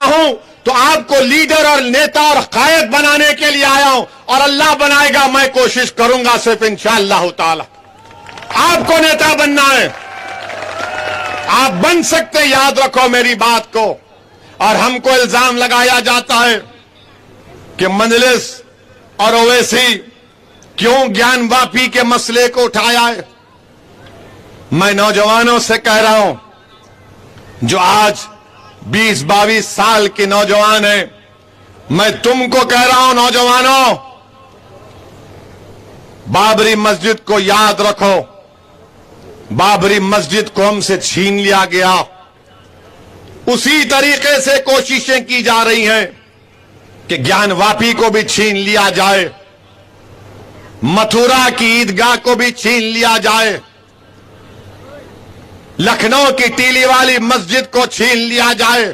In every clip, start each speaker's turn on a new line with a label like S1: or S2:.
S1: हूं तो आपको लीडर और नेता और कायद बनाने के लिए आया हूं, और अल्लाह बनाएगा, मैं कोशिश करूंगा सिर्फ इंशाअल्लाह ताला। आपको नेता बनना है, आप बन सकते, याद रखो मेरी बात को। और हमको इल्जाम लगाया जाता है कि मजलिस और ओवैसी क्यों ज्ञान वापी के मसले को उठाया है। मैं नौजवानों से कह रहा हूं, जो आज 20-22 साल के नौजवान हैं, मैं तुमको कह रहा हूं नौजवानों, बाबरी मस्जिद को याद रखो। बाबरी मस्जिद को हमसे छीन लिया गया, उसी तरीके से कोशिशें की जा रही हैं कि ज्ञान वापी को भी छीन लिया जाए, मथुरा की ईदगाह को भी छीन लिया जाए, लखनऊ की टीली वाली मस्जिद को छीन लिया जाए,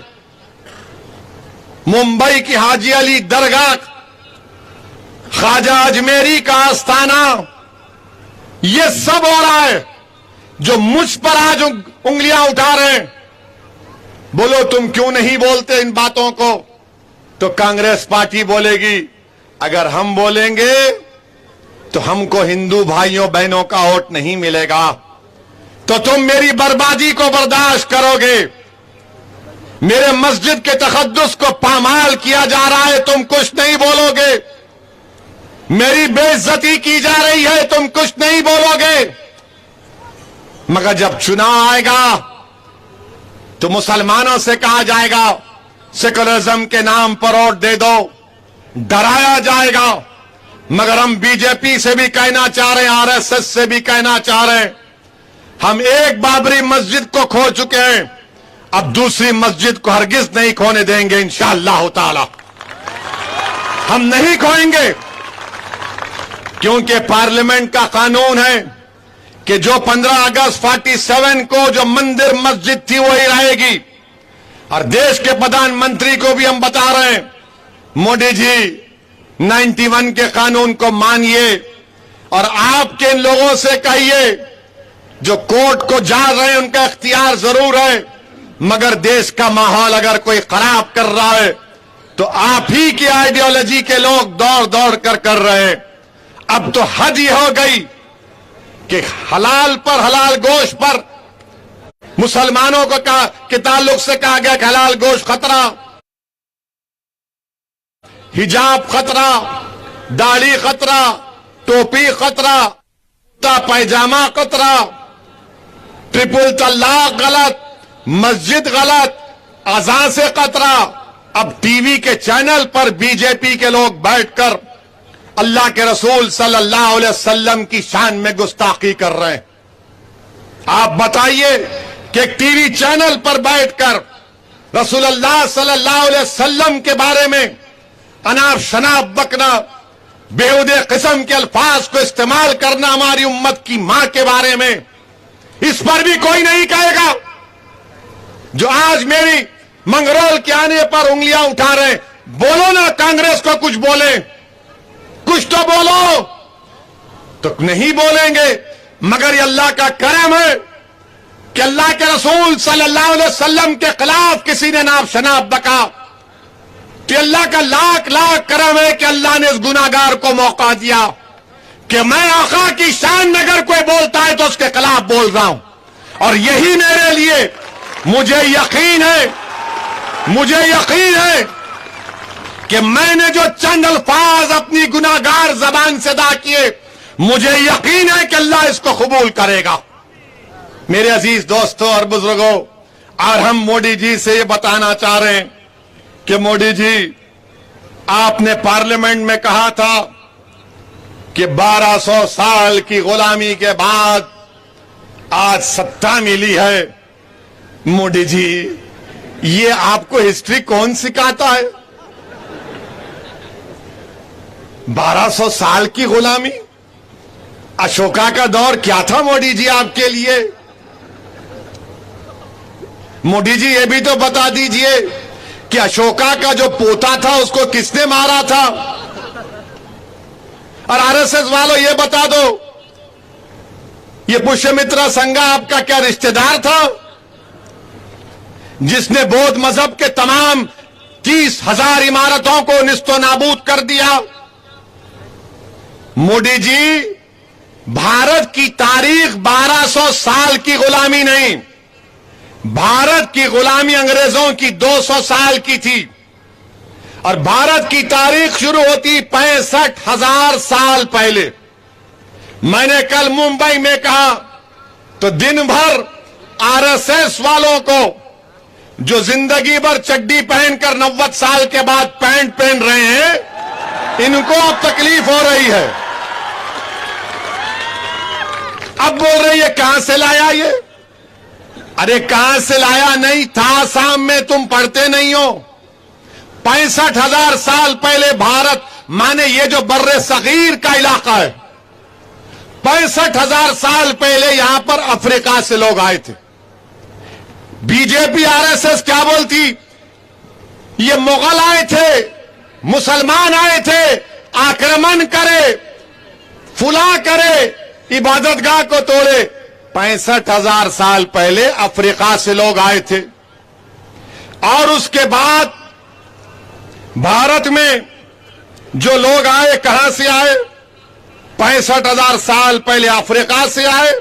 S1: मुंबई की हाजी अली दरगाह, ख्वाजा अजमेरी का आस्थाना, ये सब हो रहा है। जो मुझ पर आज उंगलियां उठा रहे हैं, बोलो तुम क्यों नहीं बोलते इन बातों को, तो कांग्रेस पार्टी बोलेगी अगर हम बोलेंगे तो हमको हिंदू भाइयों बहनों का वोट नहीं मिलेगा, तो तुम मेरी बर्बादी को बर्दाश्त करोगे। मेरे मस्जिद के तकद्दुस को पामाल किया जा रहा है, तुम कुछ नहीं बोलोगे। मेरी बेइज्जती की जा रही है, तुम कुछ नहीं बोलोगे। मगर जब चुनाव आएगा तो मुसलमानों से कहा जाएगा सेकुलरिज्म के नाम पर वोट दे दो, डराया जाएगा। मगर हम बीजेपी से भी कहना चाह रहे हैं, आरएसएस से भी कहना चाह रहे हैं, हम एक बाबरी मस्जिद को खो चुके हैं, अब दूसरी मस्जिद को हरगिज नहीं खोने देंगे इंशाअल्लाह ताला। हम नहीं खोएंगे, क्योंकि पार्लियामेंट का कानून है कि जो 15 अगस्त 47 को जो मंदिर मस्जिद थी वही रहेगी। और देश के प्रधानमंत्री को भी हम बता रहे हैं, मोदी जी 91 के कानून को मानिए, और आपके इन लोगों से कहिए जो कोर्ट को जा रहे हैं उनका इख्तियार जरूर है, मगर देश का माहौल अगर कोई खराब कर रहा है तो आप ही की आइडियोलॉजी के लोग दौड़ दौड़ कर रहे हैं। अब तो हद ही हो गई कि हलाल पर, हलाल गोश्त पर मुसलमानों को के ताल्लुक से कहा गया कि हलाल गोश्त खतरा, हिजाब खतरा, दाढ़ी खतरा, टोपी खतरा, पैजामा खतरा, ट्रिपल तलाक गलत, मस्जिद गलत, अज़ान से खतरा। अब टीवी के चैनल पर बीजेपी के लोग बैठकर अल्लाह के रसूल सल्लल्लाहु अलैहि वसल्लम की शान में गुस्ताखी कर रहे हैं। आप बताइए कि एक टीवी चैनल पर बैठकर रसूलुल्लाह सल्लल्लाहु अलैहि वसल्लम के बारे में अनाप शनाप बकना, बेहुदे किस्म के अल्फाज को इस्तेमाल करना हमारी उम्मत की मां के बारे में, इस पर भी कोई नहीं कहेगा। जो आज मेरी मंगरोल के आने पर उंगलियां उठा रहे हैं, बोलो ना, कांग्रेस को कुछ बोले, कुछ तो बोलो। तो नहीं बोलेंगे, मगर ये अल्लाह का करम है कि अल्लाह के रसूल सल्लल्लाहु अलैहि वसल्लम के खिलाफ किसी ने नाप शनाप बका, तो अल्लाह का लाख लाख करम है कि अल्लाह ने इस गुनाहगार को मौका दिया कि मैं आका की शान में अगर कोई बोलता है तो उसके खिलाफ बोल रहा हूं। और यही मेरे लिए, मुझे यकीन है कि मैंने जो चंद अल्फाज अपनी गुनाहगार जबान से अदा किए, मुझे यकीन है कि अल्लाह इसको कबूल करेगा। मेरे अजीज दोस्तों और बुजुर्गों, और हम मोदी जी से ये बताना चाह रहे हैं कि मोदी जी, आपने पार्लियामेंट में कहा था कि 1200 साल की गुलामी के बाद आज सत्ता मिली है। मोदी जी, ये आपको हिस्ट्री कौन सिखाता है? 1200 साल की गुलामी, अशोका का दौर क्या था मोदी जी आपके लिए? मोदी जी ये भी तो बता दीजिए कि अशोका का जो पोता था उसको किसने मारा था? और आरएसएस वालों ये बता दो, ये पुष्यमित्रा संघा आपका क्या रिश्तेदार था जिसने बौद्ध मजहब के तमाम 30,000 इमारतों को निस्तो नाबूद कर दिया। मोदी जी, भारत की तारीख 1200 साल की गुलामी नहीं, भारत की गुलामी अंग्रेजों की 200 साल की थी और भारत की तारीख शुरू होती 65,000 साल पहले। मैंने कल मुंबई में कहा तो दिन भर आरएसएस वालों को जो जिंदगी भर चड्डी पहनकर 90 साल के बाद पैंट पहन रहे हैं, इनको अब तकलीफ हो रही है। अब बोल रही है कहां से लाया ये? अरे कहां से लाया नहीं था, शाम में तुम पढ़ते नहीं हो। 65,000 साल पहले भारत माने ये जो बर्रे सगीर का इलाका है, 65,000 साल पहले यहां पर अफ्रीका से लोग आए थे। बीजेपी आरएसएस क्या बोलती? ये मुगल आए थे, मुसलमान आए थे, आक्रमण करे, फुला करे, इबादतगाह को तोड़े। 65,000 साल पहले अफ्रीका से लोग आए थे और उसके बाद भारत में जो लोग आए कहां से आए? 65,000 साल पहले अफ्रीका से आए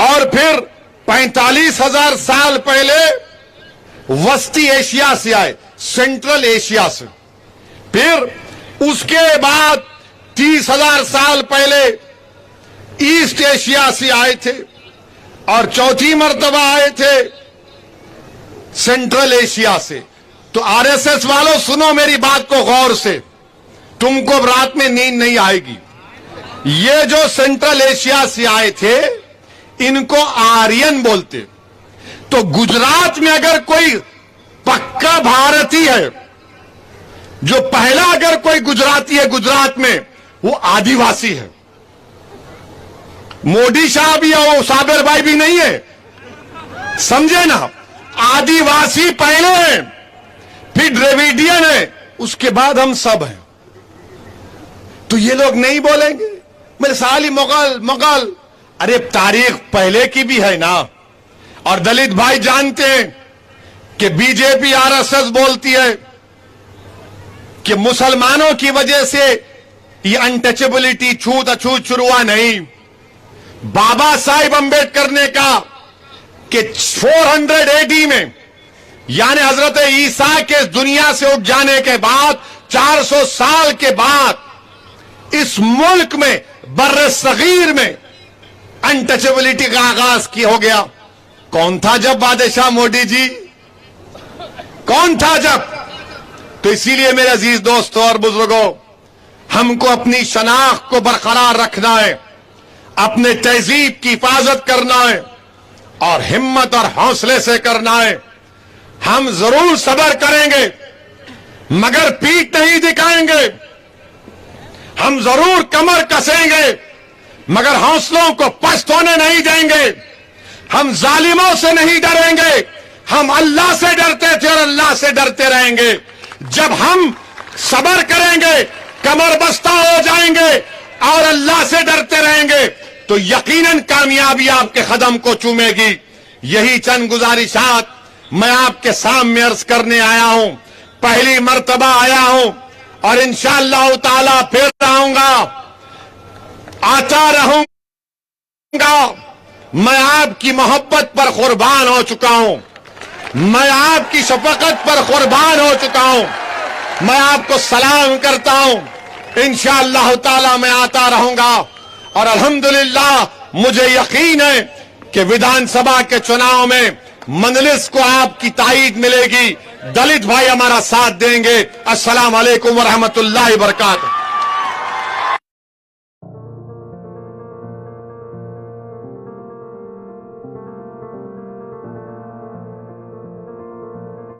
S1: और फिर 45,000 साल पहले वस्ती एशिया से आए, सेंट्रल एशिया से। फिर उसके बाद 30,000 साल पहले ईस्ट एशिया से आए थे और चौथी मर्तबा आए थे सेंट्रल एशिया से। तो आरएसएस वालों सुनो मेरी बात को गौर से, तुमको रात में नींद नहीं आएगी। ये जो सेंट्रल एशिया से आए थे इनको आर्यन बोलते। तो गुजरात में अगर कोई पक्का भारतीय है, जो पहला अगर कोई गुजराती है गुजरात में, वो आदिवासी है। मोदी साहब भी है, वो साबिर भाई भी नहीं है, समझे ना? आदिवासी पहले है, फिर द्रविडियन है, उसके बाद हम सब हैं। तो ये लोग नहीं बोलेंगे मेरे साली मुगल मुगल। अरे तारीख पहले की भी है ना। और दलित भाई जानते हैं कि बीजेपी आरएसएस बोलती है कि मुसलमानों की वजह से ये अनटचेबिलिटी, छूत अछूत शुरू हुआ। नहीं, बाबा साहिब अंबेडकर ने कहा कि 400 AD में, यानी हजरत ईसा के दुनिया से उठ जाने के बाद 400 साल के बाद इस मुल्क में बर्रे सगीर में अनटचेबिलिटी का आगाज की हो गया। कौन था जब बादशाह? मोदी जी। कौन था जब? तो इसीलिए मेरे अजीज दोस्तों और बुजुर्गों, हमको अपनी शनाख्त को बरकरार रखना है, अपने तहजीब की हिफाजत करना है और हिम्मत और हौसले से करना है। हम जरूर सब्र करेंगे मगर पीठ नहीं दिखाएंगे। हम जरूर कमर कसेंगे मगर हौसलों को पस्त होने नहीं देंगे। हम जालिमों से नहीं डरेंगे, हम अल्लाह से डरते थे और अल्लाह से डरते रहेंगे। जब हम सब्र करेंगे, कमर बस्ता हो जाएंगे और अल्लाह से डरते रहेंगे तो यकीनन कामयाबी आपके कदम को चूमेगी। यही चंद गुजारिशात मैं आपके सामने अर्ज करने आया हूं। पहली मर्तबा आया हूं और इंशाअल्लाह ताला फिर आऊंगा, आता रहूंगा। मैं आपकी मोहब्बत पर कुर्बान हो चुका हूं, मैं आपकी शफकत पर कुर्बान हो चुका हूं। मैं आपको सलाम करता हूं, इंशाअल्लाह ताला मैं आता रहूंगा और अल्हम्दुलिल्लाह मुझे यकीन है कि विधानसभा के चुनाव में मजलिस को आपकी ताईद मिलेगी। दलित भाई हमारा साथ देंगे। अस्सलाम वालेकुम व रहमतुल्लाहि व बरकातहू।